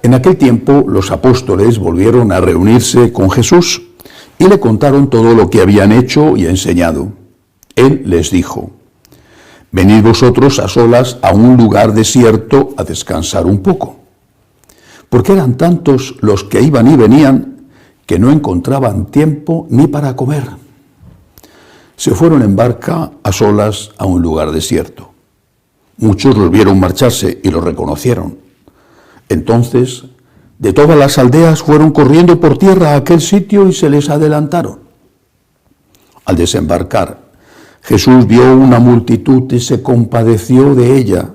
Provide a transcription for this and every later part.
En aquel tiempo los apóstoles volvieron a reunirse con Jesús y le contaron todo lo que habían hecho y enseñado. Él les dijo: venid vosotros a solas a un lugar desierto a descansar un poco. Porque eran tantos los que iban y venían que no encontraban tiempo ni para comer. Se fueron en barca a solas a un lugar desierto. Muchos los vieron marcharse y los reconocieron. Entonces, de todas las aldeas fueron corriendo por tierra a aquel sitio y se les adelantaron. Al desembarcar, Jesús vio una multitud y se compadeció de ella,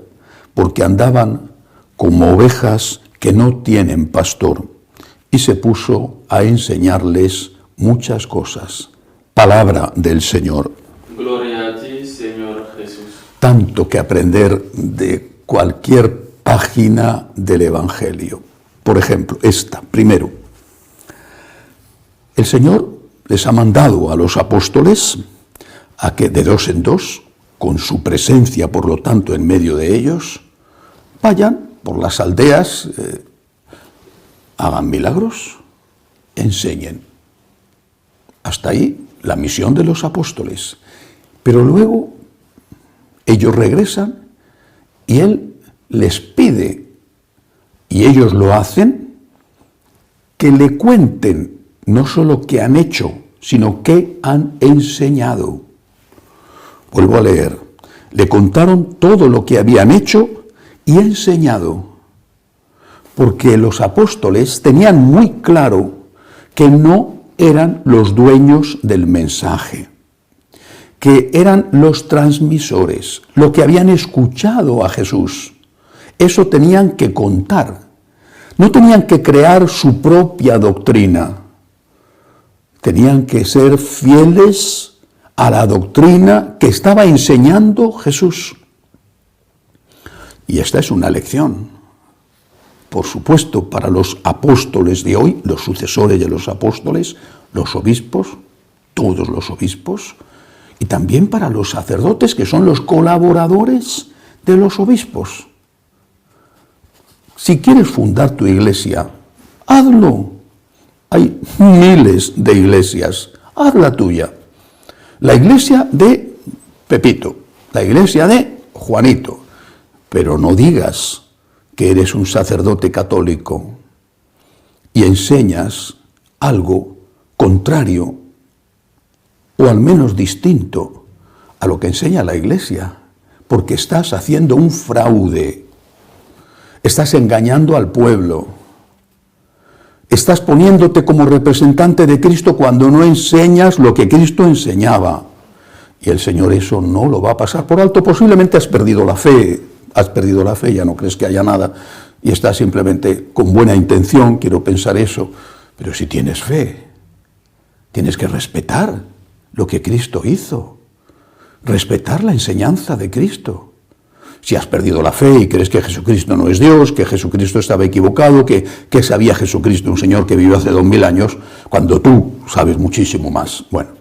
porque andaban como ovejas que no tienen pastor, y se puso a enseñarles muchas cosas. Palabra del Señor. Gloria a ti, Señor Jesús. Tanto que aprender de cualquier página del Evangelio. Por ejemplo, esta, primero. El Señor les ha mandado a los apóstoles a que de dos en dos, con su presencia, por lo tanto, en medio de ellos, vayan por las aldeas, hagan milagros, enseñen. Hasta ahí la misión de los apóstoles. Pero luego ellos regresan y Él les pide, y ellos lo hacen, que le cuenten no solo qué han hecho, sino qué han enseñado. Vuelvo a leer. Le contaron todo lo que habían hecho y enseñado, porque los apóstoles tenían muy claro que no eran los dueños del mensaje, que eran los transmisores, lo que habían escuchado a Jesús. Eso tenían que contar. No tenían que crear su propia doctrina. Tenían que ser fieles a la doctrina que estaba enseñando Jesús. Y esta es una lección, por supuesto, para los apóstoles de hoy, los sucesores de los apóstoles, los obispos, todos los obispos, y también para los sacerdotes, que son los colaboradores de los obispos. Si quieres fundar tu iglesia, hazlo. Hay miles de iglesias, haz la tuya. La iglesia de Pepito, la iglesia de Juanito, pero no digas que eres un sacerdote católico y enseñas algo contrario o al menos distinto a lo que enseña la iglesia, porque estás haciendo un fraude, estás engañando al pueblo, estás poniéndote como representante de Cristo cuando no enseñas lo que Cristo enseñaba. Y el Señor eso no lo va a pasar por alto. Posiblemente has perdido la fe, ya no crees que haya nada y estás simplemente con buena intención, quiero pensar eso. Pero si tienes fe, tienes que respetar lo que Cristo hizo, respetar la enseñanza de Cristo. Si has perdido la fe y crees que Jesucristo no es Dios, que Jesucristo estaba equivocado, que sabía Jesucristo, un Señor que vivió hace 2000 años, cuando tú sabes muchísimo más. Bueno,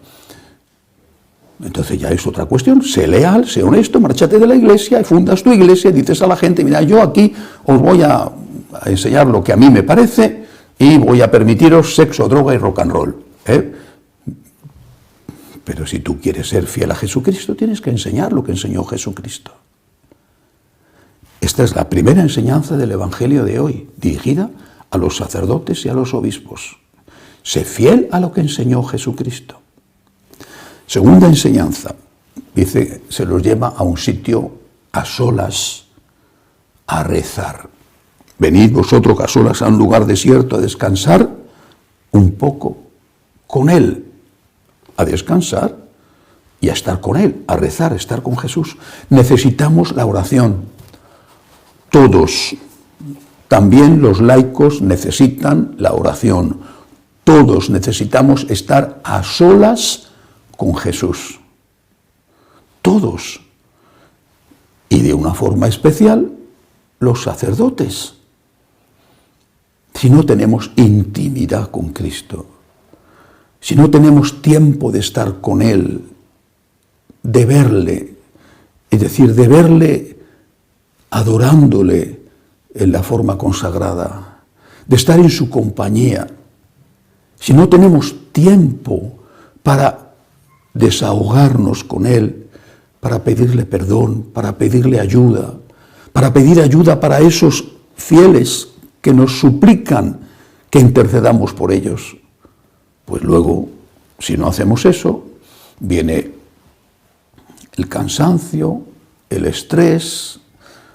entonces ya es otra cuestión. Sé leal, sé honesto, márchate de la iglesia y fundas tu iglesia y dices a la gente: mira, yo aquí os voy a enseñar lo que a mí me parece y voy a permitiros sexo, droga y rock and roll. Pero si tú quieres ser fiel a Jesucristo, tienes que enseñar lo que enseñó Jesucristo. Esta es la primera enseñanza del Evangelio de hoy, dirigida a los sacerdotes y a los obispos. Sé fiel a lo que enseñó Jesucristo. Segunda enseñanza, dice, se los lleva a un sitio a solas a rezar. Venid vosotros a solas a un lugar desierto a descansar un poco con Él, a descansar y a estar con Él, a rezar, a estar con Jesús. Necesitamos la oración. Todos, también los laicos, necesitan la oración. Todos necesitamos estar a solas con Jesús. Todos. Y de una forma especial, los sacerdotes. Si no tenemos intimidad con Cristo, si no tenemos tiempo de estar con Él, de verle, es decir, de verle adorándole en la forma consagrada, de estar en su compañía, si no tenemos tiempo para desahogarnos con Él, para pedirle perdón, para pedirle ayuda, para pedir ayuda para esos fieles que nos suplican que intercedamos por ellos, pues luego, si no hacemos eso, viene el cansancio, el estrés,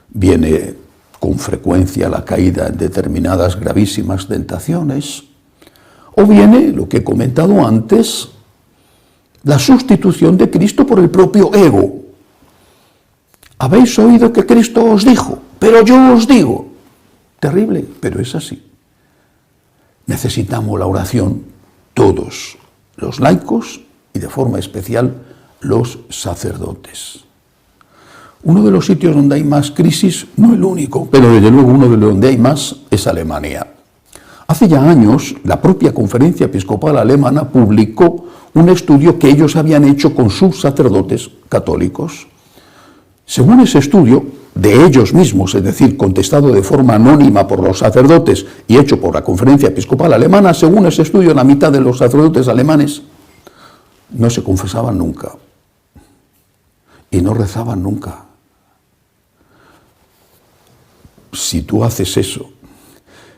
viene con frecuencia la caída en determinadas gravísimas tentaciones, o viene, lo que he comentado antes, la sustitución de Cristo por el propio ego. Habéis oído que Cristo os dijo, pero yo os digo. Terrible, pero es así. Necesitamos la oración todos, los laicos y de forma especial los sacerdotes. Uno de los sitios donde hay más crisis, no el único, pero desde luego uno de los donde hay más es Alemania. Hace ya años, la propia Conferencia Episcopal Alemana publicó un estudio que ellos habían hecho con sus sacerdotes católicos. Según ese estudio, de ellos mismos, es decir, contestado de forma anónima por los sacerdotes y hecho por la Conferencia Episcopal Alemana, según ese estudio, la mitad de los sacerdotes alemanes no se confesaban nunca y no rezaban nunca. Si tú haces eso,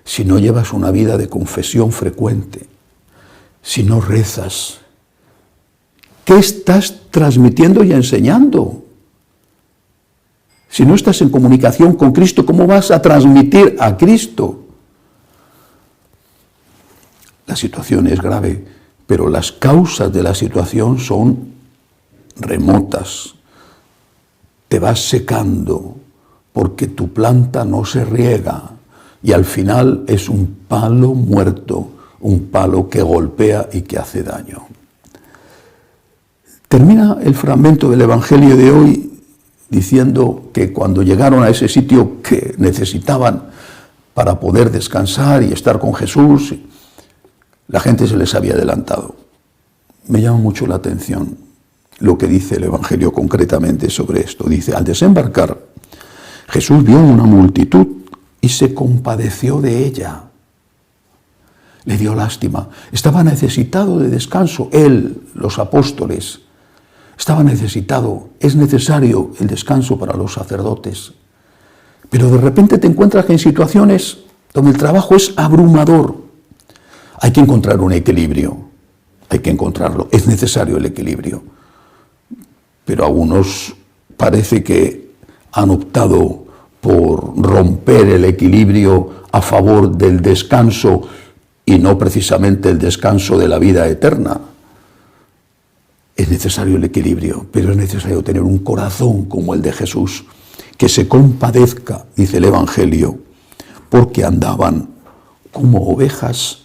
si no llevas una vida de confesión frecuente, si no rezas, ¿qué estás transmitiendo y enseñando? Si no estás en comunicación con Cristo, ¿cómo vas a transmitir a Cristo? La situación es grave, pero las causas de la situación son remotas. Te vas secando porque tu planta no se riega y al final es un palo muerto, un palo que golpea y que hace daño. Termina el fragmento del Evangelio de hoy diciendo que cuando llegaron a ese sitio que necesitaban para poder descansar y estar con Jesús, la gente se les había adelantado. Me llama mucho la atención lo que dice el Evangelio concretamente sobre esto. Dice, al desembarcar, Jesús vio una multitud y se compadeció de ella. Le dio lástima. Estaba necesitado de descanso. Él, los apóstoles, estaba necesitado. Es necesario el descanso para los sacerdotes. Pero de repente te encuentras en situaciones donde el trabajo es abrumador. Hay que encontrar un equilibrio. Hay que encontrarlo. Es necesario el equilibrio. Pero algunos parece que han optado por romper el equilibrio a favor del descanso y no precisamente el descanso de la vida eterna. Es necesario el equilibrio, pero es necesario tener un corazón como el de Jesús, que se compadezca, dice el Evangelio, porque andaban como ovejas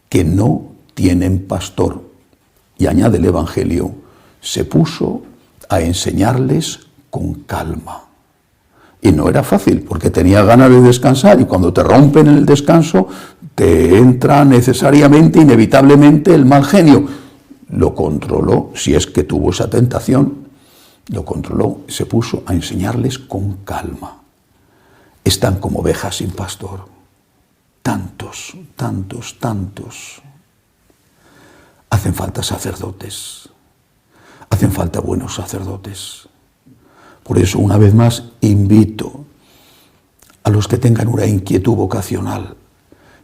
que no tienen pastor. Y añade el Evangelio, se puso a enseñarles con calma. Y no era fácil, porque tenía ganas de descansar, y cuando te rompen el descanso, te entra necesariamente, inevitablemente, el mal genio. Lo controló, si es que tuvo esa tentación, lo controló, se puso a enseñarles con calma. Están como ovejas sin pastor. Tantos, tantos, tantos. Hacen falta sacerdotes. Hacen falta buenos sacerdotes. Por eso, una vez más, invito a los que tengan una inquietud vocacional,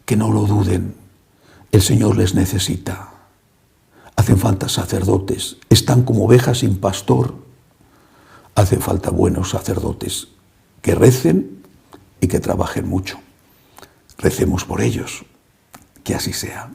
que no lo duden. El Señor les necesita. Hacen falta sacerdotes. Están como ovejas sin pastor. Hacen falta buenos sacerdotes que recen y que trabajen mucho. Recemos por ellos. Que así sea.